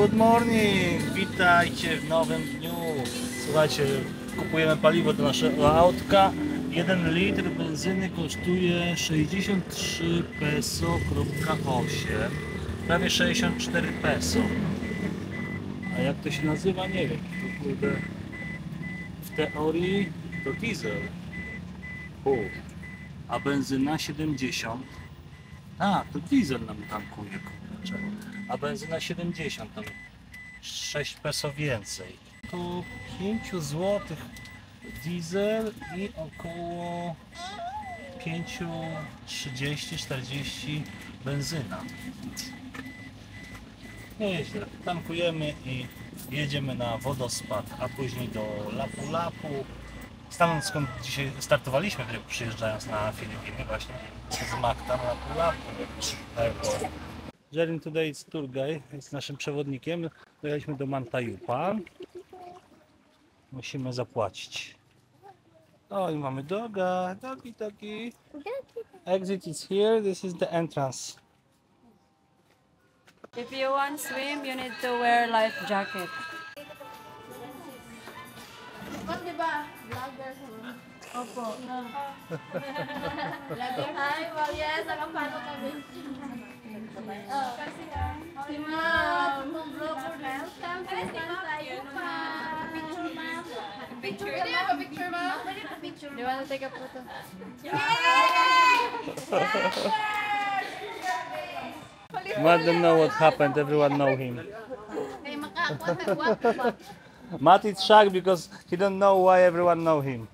Good morning! Witajcie w nowym dniu. Słuchajcie, kupujemy paliwo do naszego autka. 1 litr benzyny kosztuje 63 peso,8, prawie 64 peso. A jak to się nazywa? Nie wiem. To kurde, w teorii to diesel. A benzyna 70. Tak, to diesel nam tankuje, kurczę. A benzyna 70, tam 6 peso więcej. To 5 zł diesel i około 5,30-40 benzyna. Nieźle. Tankujemy i jedziemy na wodospad, a później do Lapu-Lapu. Stamtąd skąd dzisiaj startowaliśmy, przyjeżdżając na Filipiny, właśnie z Mactan Lapu-Lapu Airport. Jerin today is tour guide, jest naszym przewodnikiem. Dojechaliśmy do Mantayupan. Musimy zapłacić. O, i mamy doga, dogi. Exit is here, this is the entrance. If you want to swim, you need to wear life jacket. Di ba? Vlogger sa Opo. Vlogger. Hi, well, yes, nakapano kami. Si Ma'am. Vlogger. Welcome to Mantayupan. Picture, ma'am. Picture, pwede ba picture, ma'am? Pwede ba picture? Do you want to take a photo? Matt don't know what happened, everyone know him. Kaya makakuha ba? Matt is shocked because he don't know why everyone know him.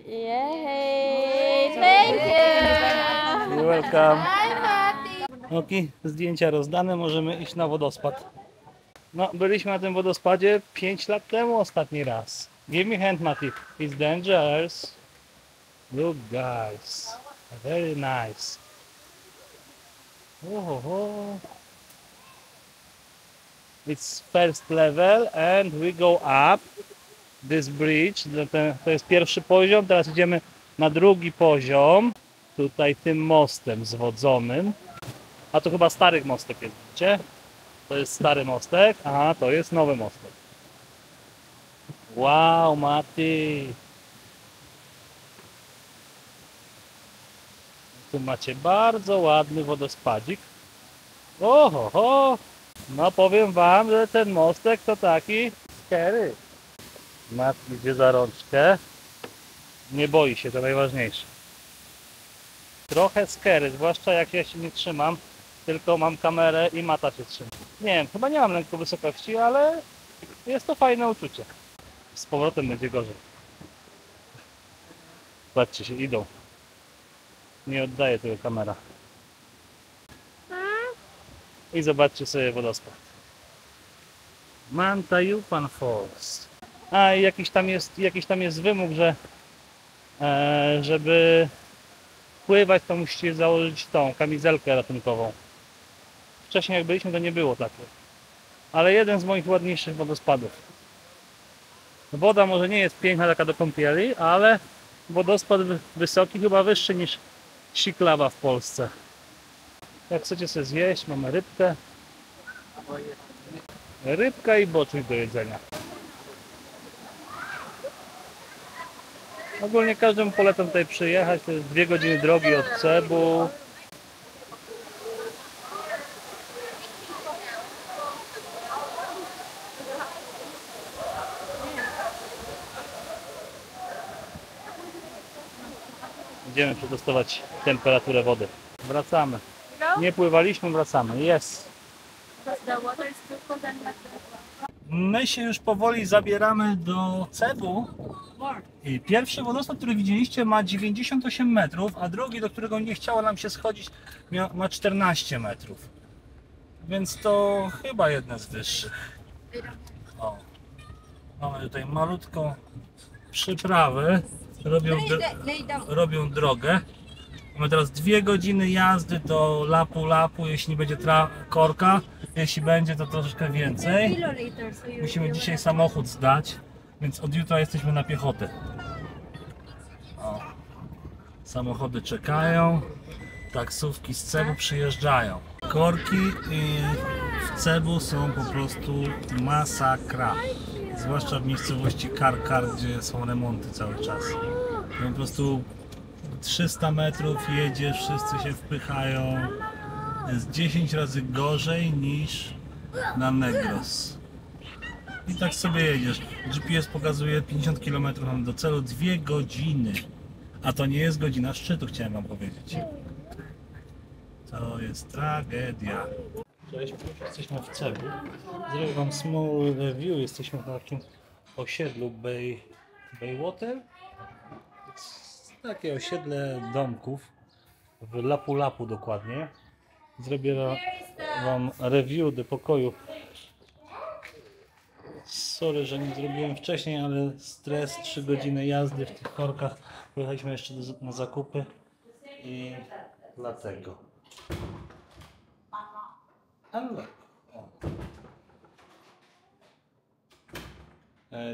Yay! Thank you! You're welcome. Hi, Mati. Ok, zdjęcia rozdane, możemy iść na wodospad. No, byliśmy na tym wodospadzie 5 lat temu ostatni raz. Give me hand, Mati. It's dangerous. Look, guys. Very nice. Oh. It's first level and we go up this bridge. To jest pierwszy poziom, teraz idziemy na drugi poziom. Tutaj tym mostem zwodzonym. A to chyba stary mostek jest, widzicie? To jest stary mostek, a to jest nowy mostek. Wow, Mati! Tu macie bardzo ładny wodospadzik. Oho! No powiem wam, że ten mostek to taki scary. Mat idzie za rączkę. Nie boi się, to najważniejsze. Trochę scary, zwłaszcza jak ja się nie trzymam, tylko mam kamerę i Mata się trzyma. Nie wiem, chyba nie mam lęku wysokości, ale jest to fajne uczucie. Z powrotem będzie gorzej. Patrzcie się, idą. Nie oddaje tego kamera. I zobaczcie sobie wodospad. Mantayupan Falls. A i jakiś tam jest wymóg, że żeby pływać, to musicie założyć tą kamizelkę ratunkową. Wcześniej jak byliśmy, to nie było takiego. Ale jeden z moich ładniejszych wodospadów. Woda może nie jest piękna taka do kąpieli, ale wodospad wysoki, chyba wyższy niż Siklawa w Polsce. Jak chcecie sobie zjeść, mamy rybkę. Rybka i boczuś do jedzenia. Ogólnie każdemu polecam tutaj przyjechać, to jest 2 godziny drogi od Cebu. Idziemy przetestować temperaturę wody. Wracamy. Nie pływaliśmy, wracamy. Jest. My się już powoli zabieramy do Cebu. I pierwszy wodospad, który widzieliście, ma 98 metrów, a drugi, do którego nie chciało nam się schodzić, ma 14 metrów. Więc to chyba jeden z wyższych. O. Mamy tutaj malutką przyprawę. Robią drogę. Mamy teraz 2 godziny jazdy do Lapu-Lapu, jeśli nie będzie korka. Jeśli będzie, to troszeczkę więcej. Musimy dzisiaj samochód zdać, więc od jutra jesteśmy na piechotę. O. Samochody czekają, taksówki z Cebu przyjeżdżają. Korki w Cebu są po prostu masakra. Zwłaszcza w miejscowości Karkar, gdzie są remonty cały czas. Po prostu 300 metrów jedziesz, wszyscy się wpychają. Jest 10 razy gorzej niż na Negros. I tak sobie jedziesz. GPS pokazuje 50 km do celu, 2 godziny. A to nie jest godzina szczytu, chciałem wam powiedzieć. To jest tragedia. Cześć, jesteśmy w Cebu. Zrobię wam small review. Jesteśmy na takim osiedlu Baywater. Takie osiedle domków w Lapu-Lapu dokładnie. Zrobię wam review do pokoju. Sorry, że nie zrobiłem wcześniej, ale stres, 3 godziny jazdy w tych korkach. Pojechaliśmy jeszcze na zakupy i dlatego. Ale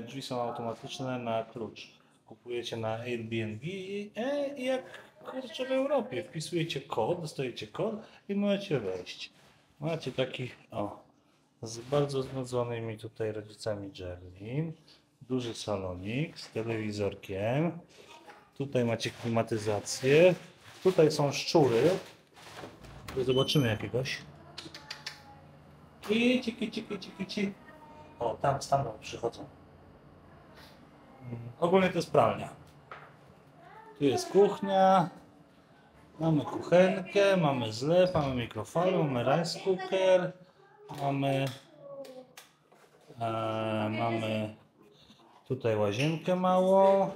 drzwi są automatyczne na klucz. Kupujecie na Airbnb i jak kurczę w Europie. Wpisujecie kod, dostajecie kod i możecie wejść. Macie taki z bardzo znudzonymi tutaj rodzicami Jerlin. Duży salonik z telewizorkiem. Tutaj macie klimatyzację. Tutaj są szczury. Zobaczymy jakiegoś. Kici. O, tam stamtąd przychodzą. Ogólnie to jest pralnia. Tu jest kuchnia. Mamy kuchenkę, mamy zlew, mamy mikrofalę, mamy rice cooker. Mamy tutaj łazienkę małą.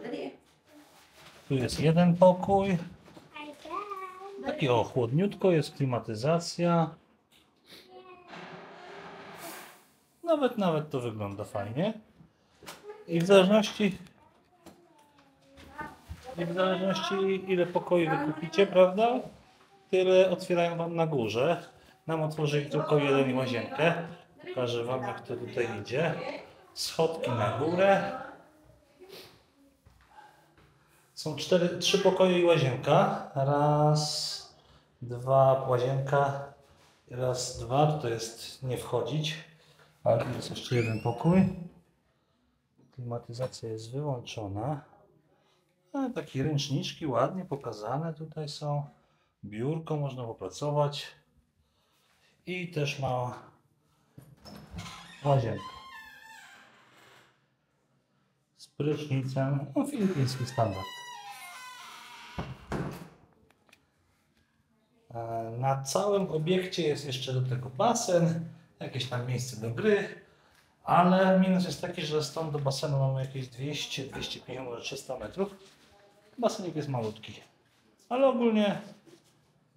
Tu jest jeden pokój. Taki chłodniutko, jest klimatyzacja. Nawet to wygląda fajnie. I w zależności ile pokoi wykupicie, prawda? Tyle otwierają wam na górze. Nam otworzyli tylko jeden i łazienkę. Pokażę wam, jak to tutaj idzie. Schodki na górę. Są 3 pokoje i łazienka. Raz, dwa, łazienka. Raz, dwa. Tutaj jest nie wchodzić. Ale jest jeszcze jeden pokój. Klimatyzacja jest wyłączona. Takie ręczniczki ładnie pokazane tutaj są. Biurko, można popracować. I też mała łazienka. Z prysznicem. Filipiński standard. Na całym obiekcie jest jeszcze do tego basen. Jakieś tam miejsce do gry. Ale minus jest taki, że stąd do basenu mamy jakieś 200, 250, może 300 metrów. Basenik jest malutki. Ale ogólnie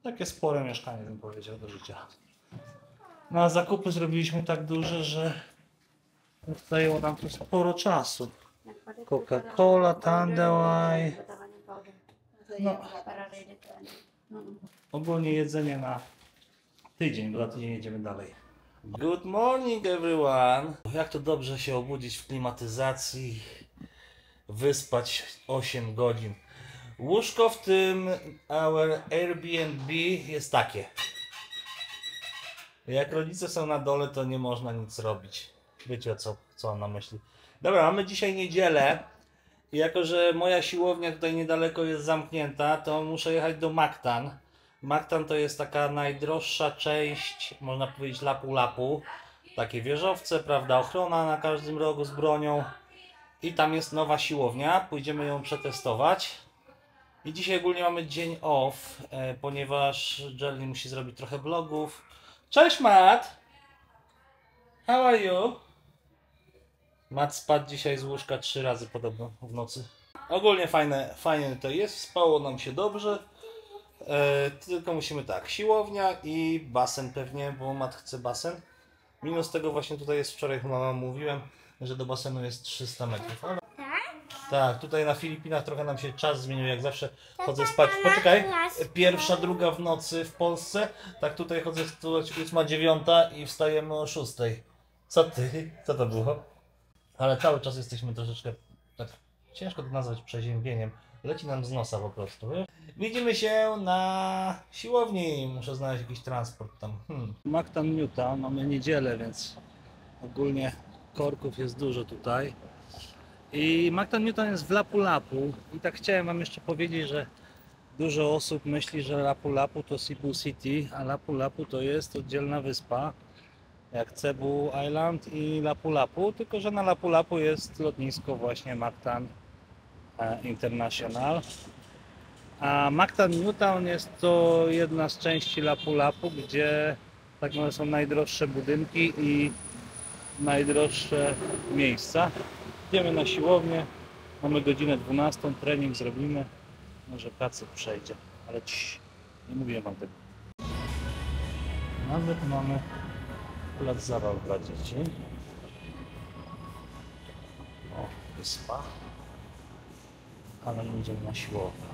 takie spore mieszkanie, bym powiedział, do życia. Na zakupy zrobiliśmy tak duże, że zajęło nam to sporo czasu. Coca-Cola, Tandewaj. No. Ogólnie jedzenie na tydzień, bo za tydzień jedziemy dalej. Good morning everyone! Jak to dobrze się obudzić w klimatyzacji, wyspać 8 godzin. Łóżko w tym our Airbnb jest takie. Jak rodzice są na dole, to nie można nic robić. Wiecie co mam na myśli. Dobra, mamy dzisiaj niedzielę. I jako że moja siłownia tutaj niedaleko jest zamknięta, to muszę jechać do Mactan. Mactan to jest taka najdroższa część, można powiedzieć, Lapu-Lapu. Takie wieżowce, prawda, ochrona na każdym rogu z bronią. I tam jest nowa siłownia, pójdziemy ją przetestować. I dzisiaj ogólnie mamy dzień off, ponieważ Jerlin musi zrobić trochę vlogów. Cześć Matt! How are you? Matt spadł dzisiaj z łóżka 3 razy podobno w nocy. Ogólnie fajnie to jest, spało nam się dobrze. Tylko musimy tak, siłownia i basen pewnie, bo Matt chce basen. Minus tego właśnie tutaj jest, wczoraj chyba wam mówiłem, że do basenu jest 300 metrów. Ale... Tak, tutaj na Filipinach trochę nam się czas zmienił, jak zawsze chodzę spać. Poczekaj, 1, 2 w nocy w Polsce, tak tutaj chodzę spać 8, 9 i wstajemy o 6. Co ty? Co to było? Ale cały czas jesteśmy troszeczkę, tak ciężko to nazwać przeziębieniem. Leci nam z nosa po prostu, wiesz? Widzimy się na siłowni. Muszę znaleźć jakiś transport tam. Mactan Newtown, mamy niedzielę, więc ogólnie korków jest dużo tutaj. I Mactan Newtown jest w Lapu-Lapu. I tak chciałem wam jeszcze powiedzieć, że dużo osób myśli, że Lapu-Lapu to Cebu City, a Lapu-Lapu to jest oddzielna wyspa, jak Cebu Island i Lapu-Lapu, tylko że na Lapu-Lapu jest lotnisko właśnie Mactan International. A Mactan Newtown jest to jedna z części Lapu-Lapu, gdzie tak naprawdę są najdroższe budynki i najdroższe miejsca. Idziemy na siłownię, mamy godzinę 12, trening zrobimy, może pracy przejdzie, ale nie mówiłem wam tego. Nawet mamy plac zabaw dla dzieci. O, wyspa. Ale idziemy na siłownię.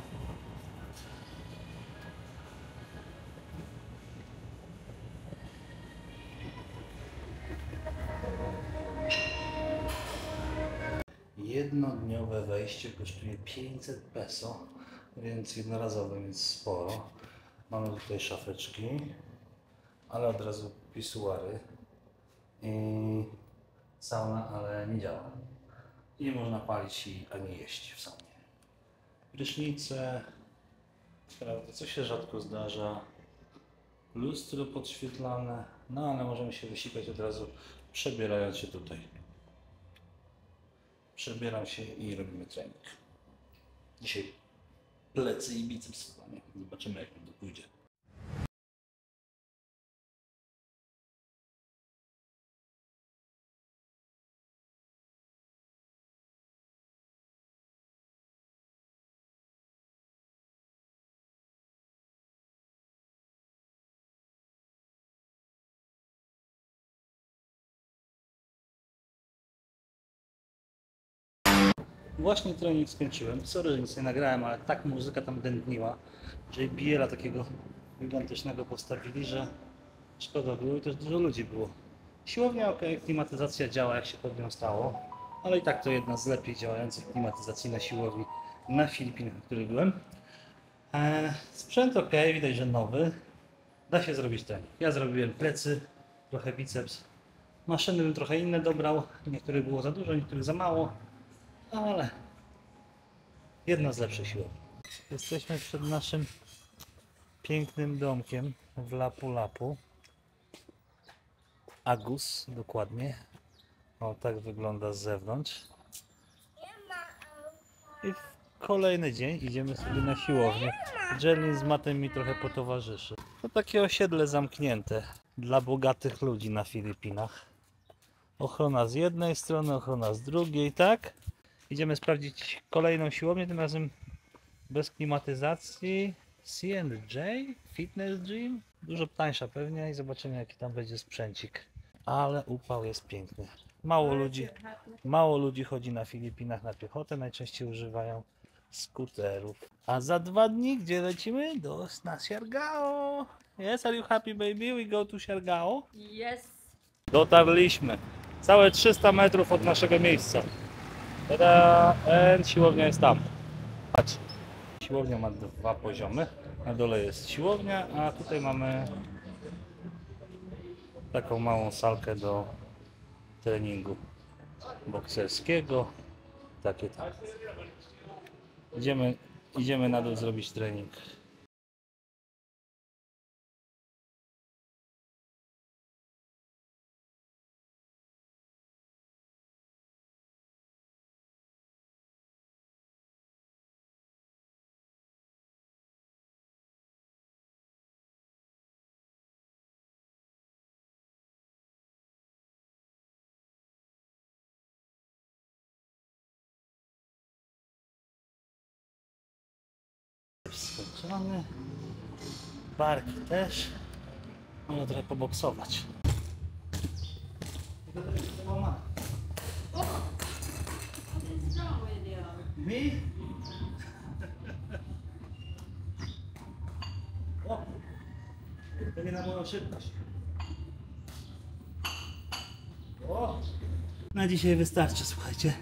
Jednodniowe wejście kosztuje 500 peso, więc jednorazowe, więc sporo. Mamy tutaj szafeczki, ale od razu pisuary i sauna, ale nie działa. I nie można palić ani jeść w saunie. Prysznice, co się rzadko zdarza. Lustro podświetlane, no ale możemy się wysikać od razu przebierając się tutaj. Przebieram się i robimy trening. Dzisiaj plecy i biceps. Zobaczymy, jak mi to pójdzie. Właśnie trening skończyłem. Sorry, że nic nie nagrałem, ale tak muzyka tam dętniła, że biela takiego gigantycznego postawili, że szkoda było i też dużo ludzi było. Siłownia ok, klimatyzacja działa jak się pod nią stało, ale i tak to jedna z lepiej działających klimatyzacji na siłowni na Filipinach, w których byłem. Sprzęt ok, widać, że nowy. Da się zrobić trening. Ja zrobiłem plecy, trochę biceps. Maszyny bym trochę inne dobrał, niektórych było za dużo, niektórych za mało. Ale jedna z lepszych siłowni. Jesteśmy przed naszym pięknym domkiem w Lapu-Lapu. Agus dokładnie. O, tak wygląda z zewnątrz. I w kolejny dzień idziemy sobie na siłownię. Jelly z Matem mi trochę potowarzyszy. To takie osiedle zamknięte dla bogatych ludzi na Filipinach. Ochrona z jednej strony, ochrona z drugiej, tak? Idziemy sprawdzić kolejną siłownię, tym razem bez klimatyzacji. C&J Fitness Gym. Dużo tańsza pewnie i zobaczymy, jaki tam będzie sprzęcik. Ale upał jest piękny. Mało ludzi chodzi na Filipinach na piechotę, najczęściej używają skuterów. A za 2 dni gdzie lecimy? Na Siargao. Yes, are you happy baby? We go to Siargao? Yes. Dotarliśmy. Całe 300 metrów od naszego miejsca. Tada! Siłownia jest tam. Patrz. Siłownia ma 2 poziomy. Na dole jest siłownia, a tutaj mamy taką małą salkę do treningu bokserskiego. Takie tam. Idziemy na dół zrobić trening. Skończony. Barki też. Można trochę poboksować. Mi? O! To nie na moją szybkość. O! Na dzisiaj wystarczy, słuchajcie.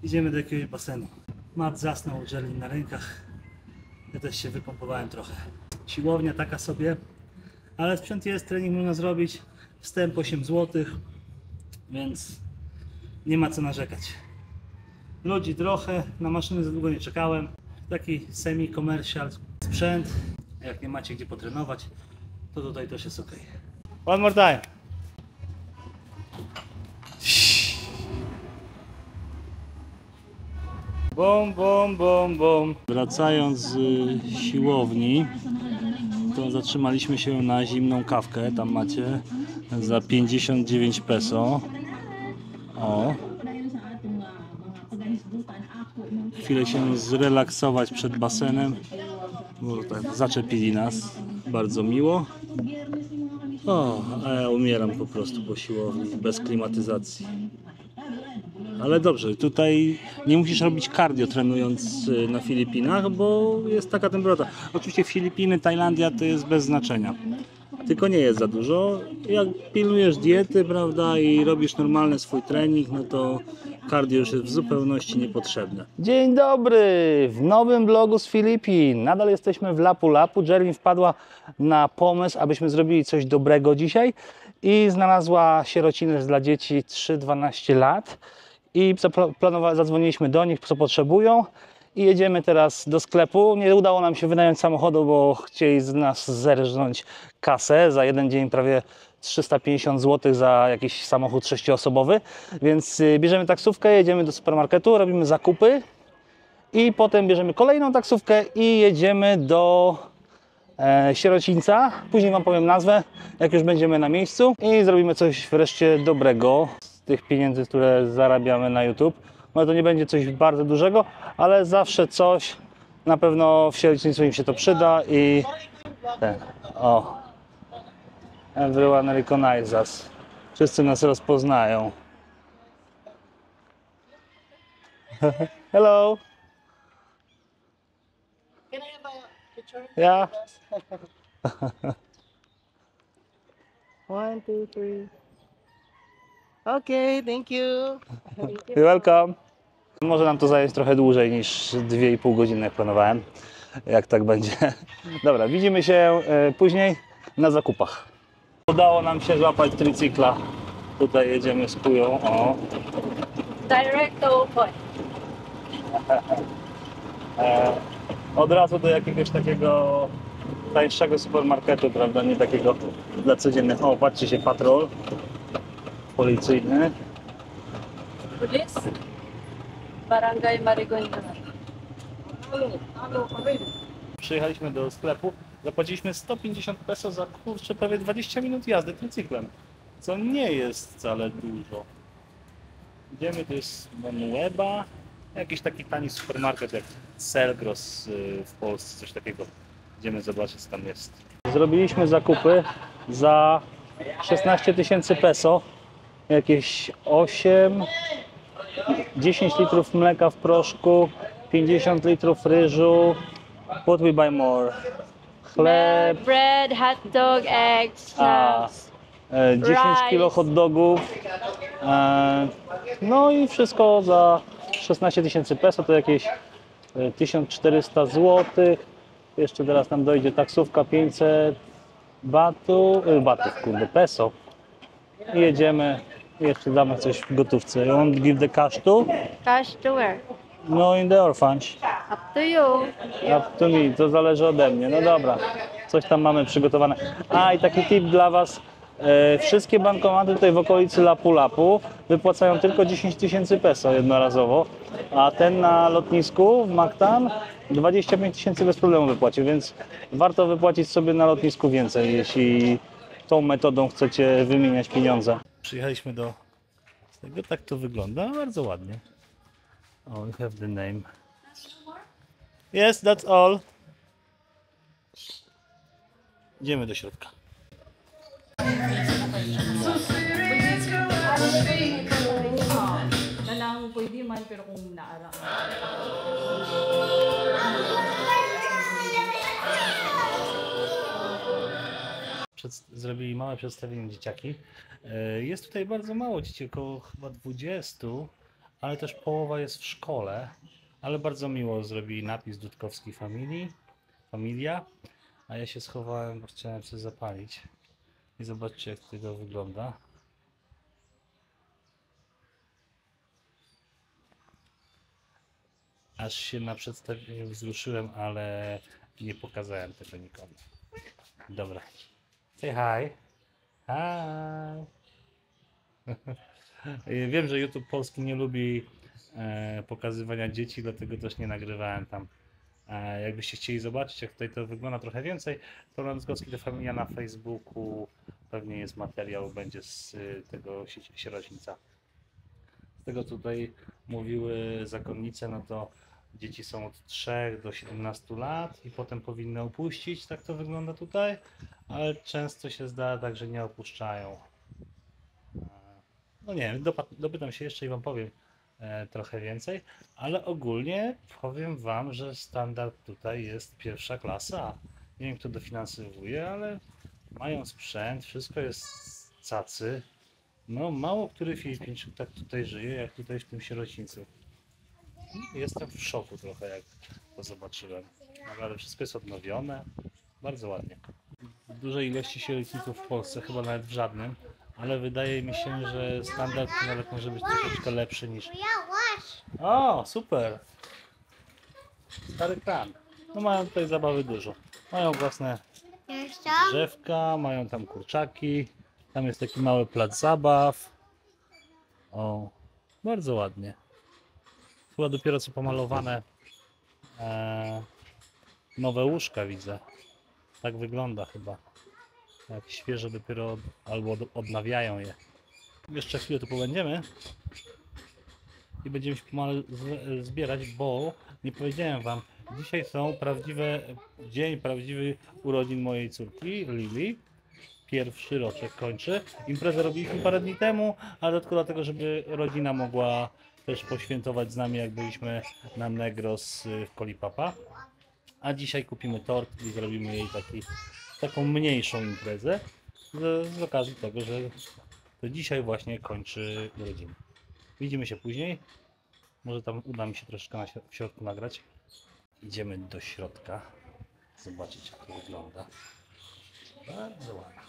Idziemy do jakiegoś basenu. Mat zasnął, Jelly na rękach. Ja też się wypompowałem trochę. Siłownia taka sobie, ale sprzęt jest, trening można zrobić. Wstęp 8 zł, więc nie ma co narzekać. Ludzi trochę, na maszyny za długo nie czekałem. Taki semi-commercial sprzęt. Jak nie macie gdzie potrenować, to tutaj też jest ok. One more time. Bum, bum, bum, bum. Wracając z siłowni, to zatrzymaliśmy się na zimną kawkę. Tam macie za 59 peso. O. Chwilę się zrelaksować przed basenem, bo tak zaczepili nas. Bardzo miło. O, a ja umieram po prostu po siłowni, bez klimatyzacji. Ale dobrze, tutaj nie musisz robić cardio trenując na Filipinach, bo jest taka temperatura. Oczywiście Filipiny, Tajlandia to jest bez znaczenia. Tylko nie jest za dużo. Jak pilnujesz diety, prawda, i robisz normalny swój trening, no to cardio już jest w zupełności niepotrzebne. Dzień dobry! W nowym vlogu z Filipin. Nadal jesteśmy w Lapu-Lapu. Jerlin wpadła na pomysł, abyśmy zrobili coś dobrego dzisiaj i znalazła sierociny dla dzieci 3-12 lat. I zadzwoniliśmy do nich, co potrzebują i jedziemy teraz do sklepu. Nie udało nam się wynająć samochodu, bo chcieli z nas zerżnąć kasę. Za jeden dzień prawie 350 zł za jakiś samochód 6-osobowy. Więc bierzemy taksówkę, jedziemy do supermarketu, robimy zakupy i potem bierzemy kolejną taksówkę i jedziemy do sierocińca. Później Wam powiem nazwę, jak już będziemy na miejscu i zrobimy coś wreszcie dobrego tych pieniędzy, które zarabiamy na YouTube. No to nie będzie coś bardzo dużego, ale zawsze coś, na pewno w sierocińcu im się to przyda i o, everyone recognize us. Wszyscy nas rozpoznają. Hello. Can I have a picture? Yeah. 1, 2, 3. Okay, thank you. You're welcome. Może nam to zająć trochę dłużej niż 2,5 godziny, jak planowałem. Jak tak będzie. Dobra, widzimy się później na zakupach. Udało nam się złapać tricykla. Tutaj jedziemy z kują. O. Direct to point. Od razu do jakiegoś takiego tańszego supermarketu, prawda? Nie takiego dla codziennych. O, patrzcie się, patrol policyjny. Police. Barangay Marigondana. Przyjechaliśmy do sklepu, zapłaciliśmy 150 peso za kurczę prawie 20 minut jazdy tricyklem, co nie jest wcale dużo. Idziemy, to jest Monueba, jakiś taki tani supermarket jak Selgros w Polsce, coś takiego. Idziemy zobaczyć, co tam jest. Zrobiliśmy zakupy za 16 000 peso, jakieś 10 litrów mleka w proszku, 50 litrów ryżu. What we buy more? Chleb, Bread, hot dog, eggs, a, snacks. 10 kilo hot dogów. No i wszystko za 16 000 peso, to jakieś 1400 zł. Jeszcze teraz nam dojdzie taksówka 500 batów, kurde, peso. I jedziemy. Jeszcze damy coś w gotówce. You want to give the cash to? Cash to where? No, in the orphanage. Up to you. Up to me, to zależy ode mnie. No dobra, coś tam mamy przygotowane. A i taki tip dla Was. Wszystkie bankomaty tutaj w okolicy Lapu-Lapu wypłacają tylko 10 000 peso jednorazowo, a ten na lotnisku w Mactan 25 000 bez problemu wypłacił, więc warto wypłacić sobie na lotnisku więcej, jeśli tą metodą chcecie wymieniać pieniądze. Przyjechaliśmy do tego, tak to wygląda, bardzo ładnie. Oh, you have the name. Yes, that's all. Idziemy do środka. Nalang pwede man pero kung naara. Zrobili małe przedstawienie dzieciaki. Jest tutaj bardzo mało dzieci, około chyba 20, ale też połowa jest w szkole. Ale bardzo miło zrobili napis Dudkowski Family. familia, a ja się schowałem, bo chciałem coś zapalić. I zobaczcie, jak to wygląda. Aż się na przedstawieniu wzruszyłem, ale nie pokazałem tego nikomu. Dobra. Say hi. Hi. Wiem, że YouTube polski nie lubi pokazywania dzieci, dlatego też nie nagrywałem tam. Jakbyście chcieli zobaczyć, jak tutaj to wygląda trochę więcej, to Landskowski to Familia na Facebooku. Pewnie jest materiał, będzie z tego sierocińca. Z tego tutaj mówiły zakonnice, no to dzieci są od 3 do 17 lat i potem powinny opuścić, tak to wygląda tutaj, ale często się zdarza tak, że nie opuszczają. No nie wiem, dopytam się jeszcze i Wam powiem trochę więcej, ale ogólnie powiem Wam, że standard tutaj jest pierwsza klasa. Nie wiem, kto dofinansowuje, ale mają sprzęt, wszystko jest cacy. No mało który Filipińczyk tak tutaj żyje, jak tutaj w tym sierocińcu. Jestem w szoku trochę, jak to zobaczyłem. Ale wszystko jest odnowione, bardzo ładnie. W dużej ilości sierocińców w Polsce, chyba nawet w żadnym, ale wydaje mi się, że standard nawet może być troszeczkę lepszy niż... O, super! Stary kran. No mają tutaj zabawy dużo. Mają własne drzewka, mają tam kurczaki, tam jest taki mały plac zabaw. O, bardzo ładnie. Chyba dopiero co pomalowane nowe łóżka widzę. Tak wygląda chyba. Jak świeże dopiero albo odnawiają je. Jeszcze chwilę tu pobędziemy i będziemy się pomalu zbierać, bo nie powiedziałem Wam, dzisiaj są dzień prawdziwy urodzin mojej córki Lili. Pierwszy roczek kończy. Imprezę robiliśmy parę dni temu, ale dodatkowo dlatego, żeby rodzina mogła też poświętować z nami, jak byliśmy na Negros w Kolipapa. A dzisiaj kupimy tort i zrobimy jej taką mniejszą imprezę z okazji tego, że to dzisiaj właśnie kończy urodziny. Widzimy się później. Może tam uda mi się troszeczkę w środku nagrać. Idziemy do środka. Zobaczyć, jak to wygląda. Bardzo ładnie.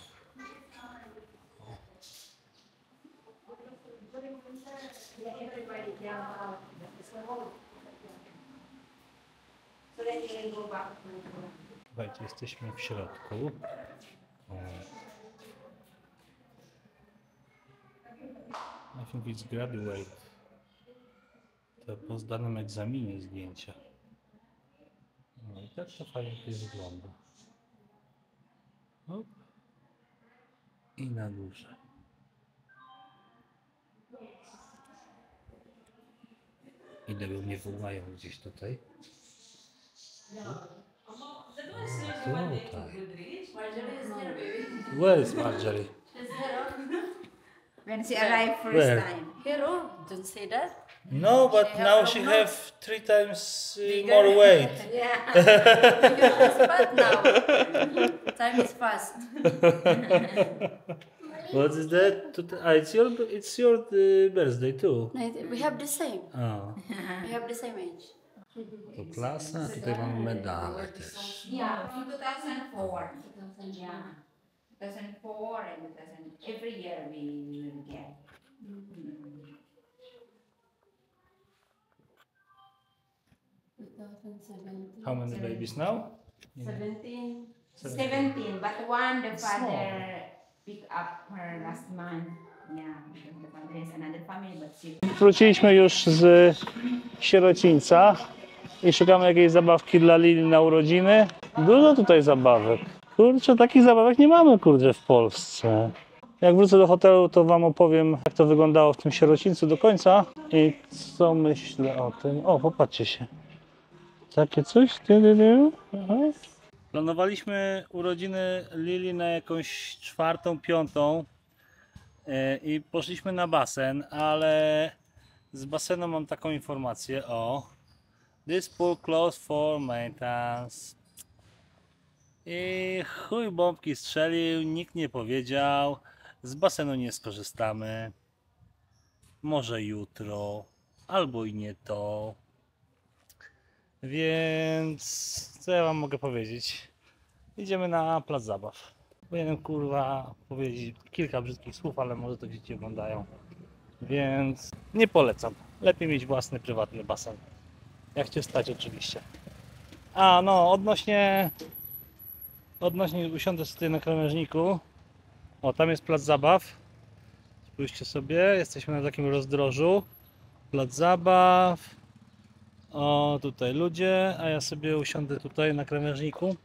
Słuchajcie, jesteśmy w środku. I think it's graduate. To po zdanym egzaminie zdjęcia. No i tak to fajnie wygląda. Hop. I na górze. Ile mnie wołają gdzieś tutaj. Tutaj. Where is Marjorie? When she arrived first Where? time. Hero, don't say that. No, but now she have 3 times more weight. Yeah. It's fast now. Time is fast. What is that? It's your birthday too. We have the same. O, We have the same age. to klasa, a tutaj mamy medale też. Yeah, from 2004. Yeah. 2004 and 2000. Every year we will get. How many babies now? 17. 17, but one the father picked up her last month. Yeah, because the father has another family, but she. Wróciliśmy już z sierocińca i szukamy jakiejś zabawki dla Lili na urodziny. Dużo tutaj zabawek. Kurczę, takich zabawek nie mamy, kurde, w Polsce. Jak wrócę do hotelu, to Wam opowiem, jak to wyglądało w tym sierocińcu do końca i co myślę o tym. O, popatrzcie się. Takie coś? Aha. Planowaliśmy urodziny Lili na jakąś 4., 5. I poszliśmy na basen, ale z basenu mam taką informację, o this pool closed for maintenance. I chuj bombki strzelił, nikt nie powiedział, z basenu nie skorzystamy, może jutro, albo i nie to. Więc co ja wam mogę powiedzieć? Idziemy na plac zabaw. Powinienem kurwa powiedzieć kilka brzydkich słów, ale może to dzieci oglądają. Więc nie polecam. Lepiej mieć własny, prywatny basen. Jak cię stać oczywiście. A no, odnośnie usiądę sobie na krawężniku. O, tam jest plac zabaw. Spójrzcie sobie, jesteśmy na takim rozdrożu. Plac zabaw. O, tutaj ludzie, a ja sobie usiądę tutaj na krawężniku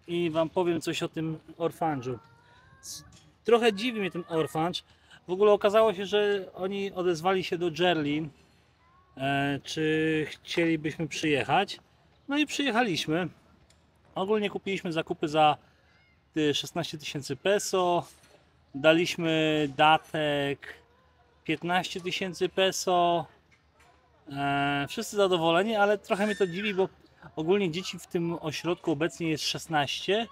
i wam powiem coś o tym orfandżu. Trochę dziwi mnie ten orfandż. W ogóle okazało się, że oni odezwali się do Gerlin, czy chcielibyśmy przyjechać. No i przyjechaliśmy. Ogólnie kupiliśmy zakupy za 16 000 peso. Daliśmy datek 15 000 peso. Wszyscy zadowoleni, ale trochę mnie to dziwi, bo ogólnie dzieci w tym ośrodku obecnie jest 16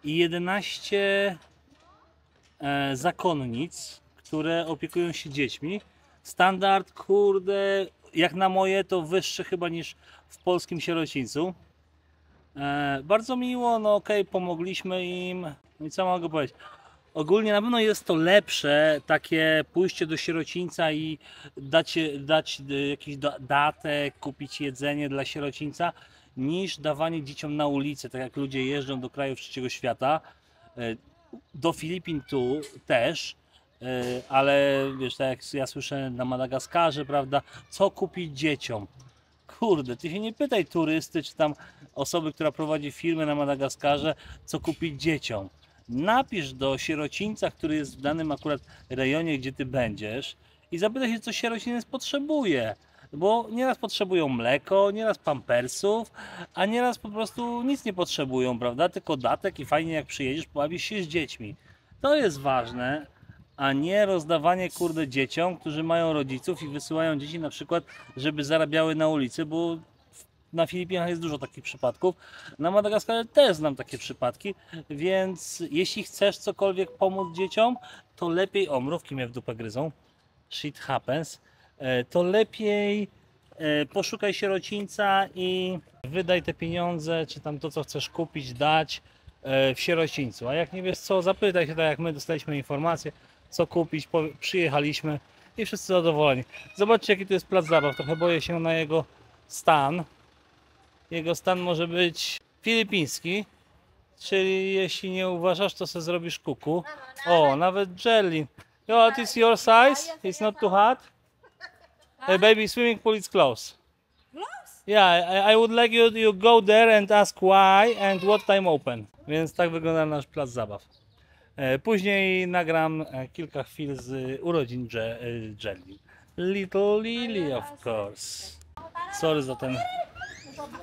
i 11 zakonnic, które opiekują się dziećmi. Standard, kurde, jak na moje, to wyższy chyba niż w polskim sierocińcu. Bardzo miło, no okej, pomogliśmy im. No i co mogę powiedzieć? Ogólnie na pewno jest to lepsze, takie pójście do sierocińca i dać jakiś datek, kupić jedzenie dla sierocińca, niż dawanie dzieciom na ulicy, tak jak ludzie jeżdżą do krajów trzeciego świata. Do Filipin tu też, ale wiesz, tak jak ja słyszę na Madagaskarze, prawda, co kupić dzieciom? Kurde, ty się nie pytaj turysty, czy tam osoby, która prowadzi firmę na Madagaskarze, co kupić dzieciom. Napisz do sierocińca, który jest w danym akurat rejonie, gdzie ty będziesz, i zapytaj się, co sierociniec potrzebuje. Bo nieraz potrzebują mleko, nieraz pampersów, a nieraz po prostu nic nie potrzebują, prawda? Tylko datek i fajnie jak przyjedziesz, pobawisz się z dziećmi. To jest ważne, a nie rozdawanie kurde dzieciom, którzy mają rodziców i wysyłają dzieci na przykład, żeby zarabiały na ulicy, bo na Filipinach jest dużo takich przypadków. Na Madagaskarze też znam takie przypadki, więc jeśli chcesz cokolwiek pomóc dzieciom, to lepiej, o, mrówki mnie w dupę gryzą, shit happens, to lepiej poszukaj sierocińca i wydaj te pieniądze, czy tam to, co chcesz kupić, dać w sierocińcu. A jak nie wiesz co, zapytaj się, tak jak my dostaliśmy informację, co kupić, przyjechaliśmy i wszyscy zadowoleni. Zobaczcie, jaki to jest plac zabaw, trochę boję się na jego stan. Jego stan może być filipiński, czyli jeśli nie uważasz, to sobie zrobisz kuku. O, nawet Gerlin. Yo, what is your size? It's not too hot? Hey baby, swimming pool is close. Yeah, I would like you go there and ask why and what time open. Więc tak wygląda nasz plac zabaw. Później nagram kilka chwil z urodzin Gerlin. Little Lily, of course. Sorry za ten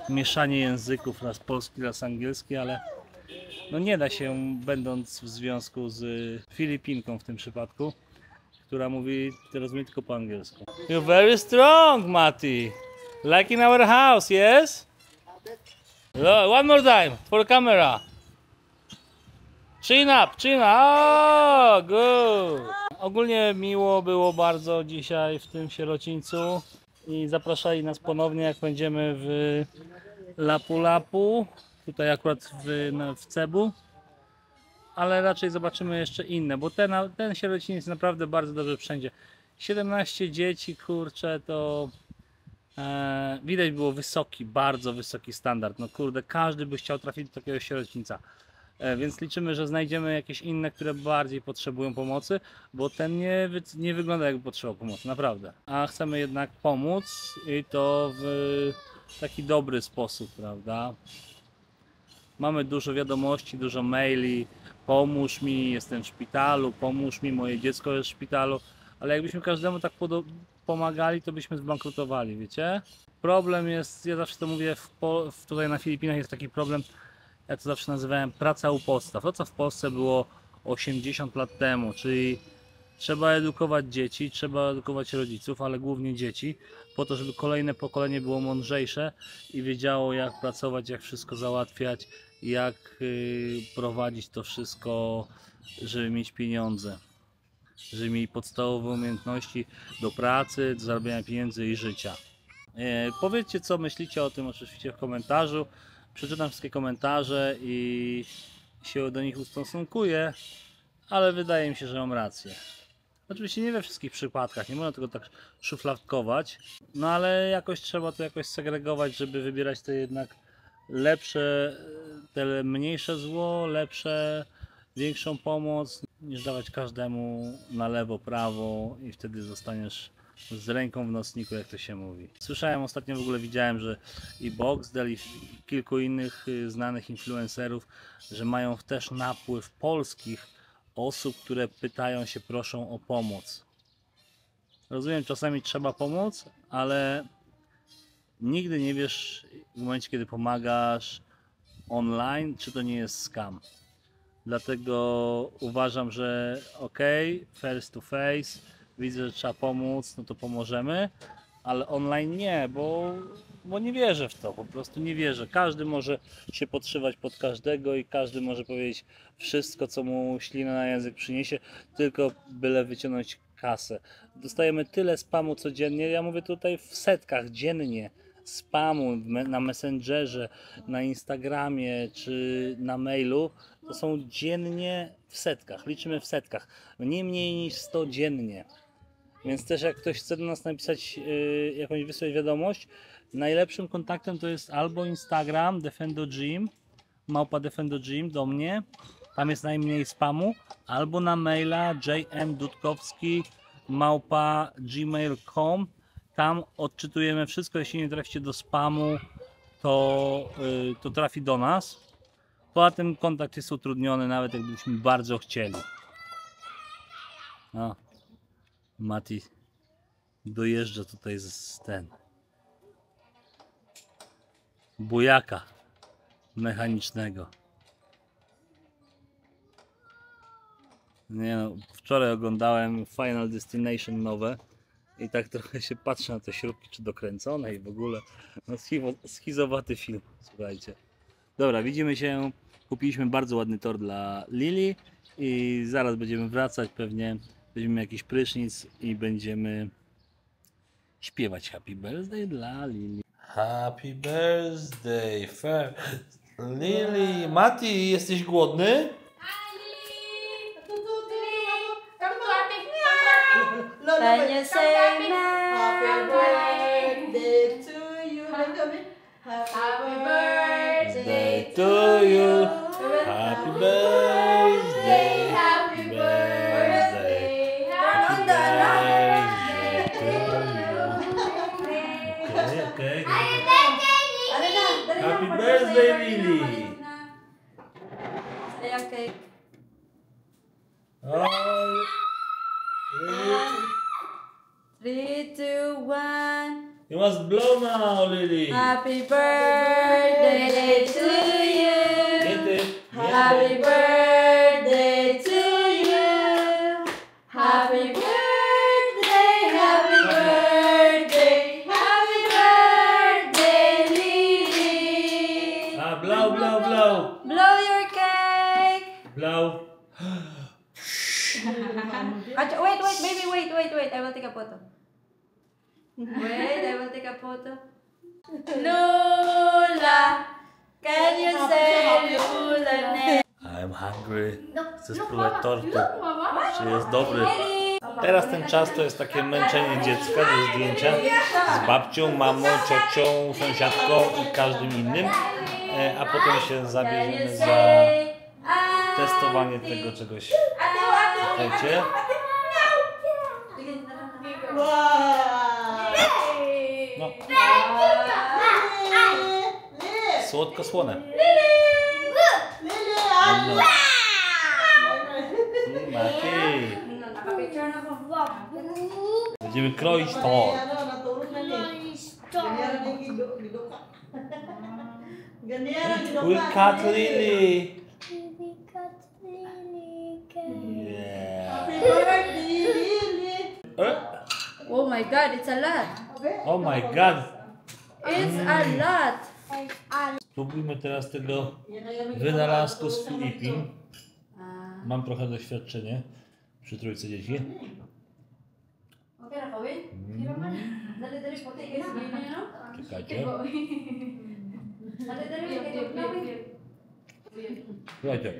mieszanie języków, raz polski, raz angielski, ale no nie da się, będąc w związku z Filipinką w tym przypadku, która mówi, rozumie tylko po angielsku. You're very strong, Mati. Like in our house, yes? One more time for camera. Chin up, chin up. Oh, good. Ogólnie miło było bardzo dzisiaj w tym sierocińcu i zapraszali nas ponownie, jak będziemy w Lapu-Lapu, tutaj akurat w Cebu, ale raczej zobaczymy jeszcze inne, bo ten sierociniec jest naprawdę bardzo dobrze wszędzie. 17 dzieci, kurczę, to widać było wysoki, bardzo wysoki standard. No kurde, każdy by chciał trafić do takiego sierocińca. Więc liczymy, że znajdziemy jakieś inne, które bardziej potrzebują pomocy, bo ten nie wygląda jakby potrzebował pomocy, naprawdę. A chcemy jednak pomóc i to w taki dobry sposób, prawda? Mamy dużo wiadomości, dużo maili, pomóż mi, jestem w szpitalu, pomóż mi, moje dziecko jest w szpitalu, ale jakbyśmy każdemu tak pomagali, to byśmy zbankrutowali, wiecie? Problem jest, ja zawsze to mówię, tutaj na Filipinach jest taki problem, ja to zawsze nazywałem praca u podstaw. To co w Polsce było 80 lat temu, czyli trzeba edukować dzieci, trzeba edukować rodziców, ale głównie dzieci, po to, żeby kolejne pokolenie było mądrzejsze i wiedziało, jak pracować, jak wszystko załatwiać, jak prowadzić to wszystko, żeby mieć pieniądze, żeby mieli podstawowe umiejętności do pracy, do zarabiania pieniędzy i życia. Powiedzcie, co myślicie o tym oczywiście w komentarzu. Przeczytam wszystkie komentarze i się do nich ustosunkuję, ale wydaje mi się, że mam rację. Oczywiście nie we wszystkich przypadkach, nie można tego tak szufladkować, no ale jakoś trzeba to jakoś segregować, żeby wybierać te jednak lepsze, te mniejsze zło, lepsze, większą pomoc, niż dawać każdemu na lewo, prawo i wtedy zostaniesz z ręką w nocniku, jak to się mówi. Słyszałem ostatnio, w ogóle widziałem, że i Boxdel i kilku innych znanych influencerów, że mają też napływ polskich osób, które pytają się, proszą o pomoc. Rozumiem, czasami trzeba pomóc, ale nigdy nie wiesz w momencie, kiedy pomagasz online, czy to nie jest scam. Dlatego uważam, że ok, face to face, widzę, że trzeba pomóc, no to pomożemy, ale online nie, bo nie wierzę w to, po prostu nie wierzę. Każdy może się podszywać pod każdego i każdy może powiedzieć wszystko, co mu ślina na język przyniesie, tylko byle wyciągnąć kasę. Dostajemy tyle spamu codziennie, ja mówię tutaj w setkach dziennie spamu na Messengerze, na Instagramie czy na mailu. To są dziennie w setkach, liczymy w setkach, nie mniej niż 100 dziennie. Więc też jak ktoś chce do nas napisać, jakąś wysłać wiadomość, najlepszym kontaktem to jest albo Instagram defendogym, małpa defendogym do mnie, tam jest najmniej spamu, albo na maila jmdudkowski@gmail.com, tam odczytujemy wszystko, jeśli nie traficie do spamu, to trafi do nas. Poza tym kontakt jest utrudniony, nawet jakbyśmy bardzo chcieli. No. Mati dojeżdża tutaj z bujaka mechanicznego. Nie no, wczoraj oglądałem Final Destination nowe i tak trochę się patrzę na te śrubki, czy dokręcone i w ogóle no, schizowaty film, słuchajcie. Dobra, widzimy się. Kupiliśmy bardzo ładny tort dla Lili i zaraz będziemy wracać, pewnie weźmiemy jakiś prysznic i będziemy śpiewać Happy Birthday dla Lili. Happy birthday, fair. Lili, Mati, jesteś głodny? Can you say Happy birthday to you. Happy birthday To you. Happy birthday. Happy birthday. Happy birthday to you. Okay. Happy birthday, Lili. Say okay. Oh, Lili. 3, 2, 1. You must blow now, Lili. Happy birthday to you. Get it. Happy birthday to you. Happy birthday, happy birthday, happy birthday, Lily. Blow, blow, blow. Blow your cake. Blow. Wait, baby, wait. I will take a photo. Wait, I will take a photo. Lula, can you say Lula next? I'm hungry. Chcę spróbować tortu. Czy jest dobry? Teraz ten czas to jest takie męczenie dziecka do zdjęcia z babcią, mamą, ciocią, sąsiadką i każdym innym. A potem się zabierzemy za testowanie tego czegoś. Słuchajcie. No. Słodko-słone. No. Mati. Będziemy kroić tort. We'll cut Lily. Yeah. Oh my god, it's a lot. Oh my god. It's a lot. Spróbujmy teraz tego wynalazku z Filipin. Mam trochę doświadczenie przy trójce dzieci. Okay na kawin? Dali-dali puti kayo sa ganyan, no? Czekajcie. Dali-dali kayo na, Słuchajcie.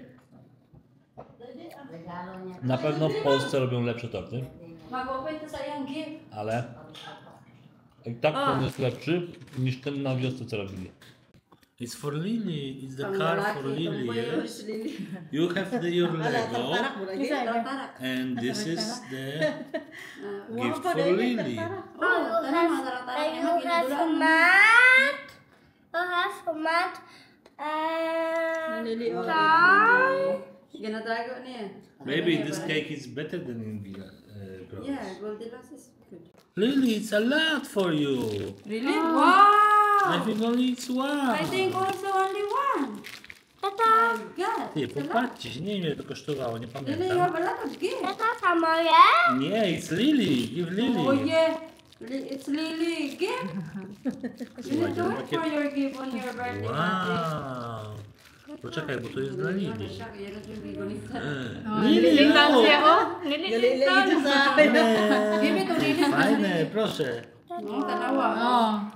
Na pewno w Polsce robią lepsze torty, Mag-open to sa iyang gift. ale i tak ten jest lepszy niż ten na wiosce co robili. It's for Lily. It's the car for Lily. Yes. You have your Lego, and this is the gift for Lily. Oh, tanay mga tarak-tarak. You have mat. You have mat. Ginatago niya. Maybe this cake is better than in Gross. Yeah, Goldilocks is good. Lily, it's a lot for you. Really? Wow! I think only it's one. I think also only one. Tata, God. Ty, popatrzcie, nie wiem ile to kosztowało, nie Really, you pamiętam. have a lot of gifts. tata sama ya? Nie, it's Lily. Give Lily. Oh yeah. It's Lily gift. You need to wait for your gift on your birthday. Wow. Poczekaj, bo to jest dla Lili. Yan ang yung gonita. Lili, no! Give it to Lily. Fajne, proszę. Tanawa.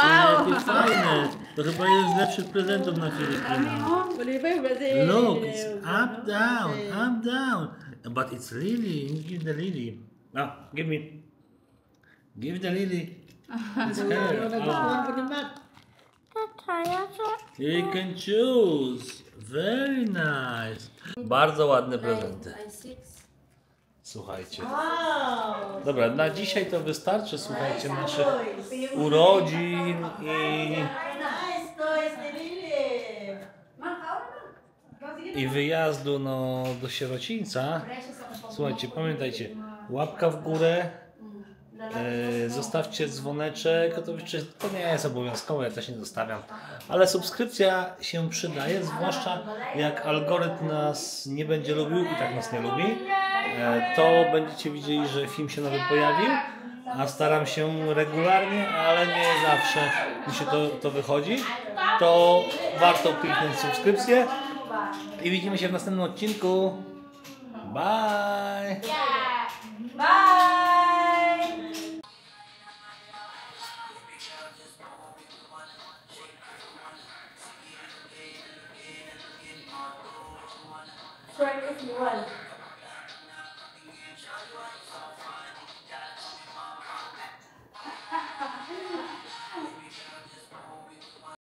Jakie fajne. To chyba jeden z lepszych prezentów na Filipinach. Look, it's up, down. But it's Lily. Give the Lily. No, give me. Give the Lily. It's her. Oh. Tata, ja to... You can choose. Very nice. Bardzo ładne prezenty. Słuchajcie. Dobra, na dzisiaj to wystarczy. Słuchajcie, naszych urodzin i wyjazdu do sierocińca. Słuchajcie, pamiętajcie, łapka w górę. Zostawcie dzwoneczek, to nie jest obowiązkowe, ja też nie zostawiam, ale subskrypcja się przydaje, zwłaszcza jak algorytm nas nie będzie lubił i tak nas nie lubi, to będziecie widzieli, że film się nowy pojawił, a staram się regularnie, ale nie zawsze mi się to wychodzi, to warto kliknąć subskrypcję i widzimy się w następnym odcinku. Bye! Bye! Try if you want.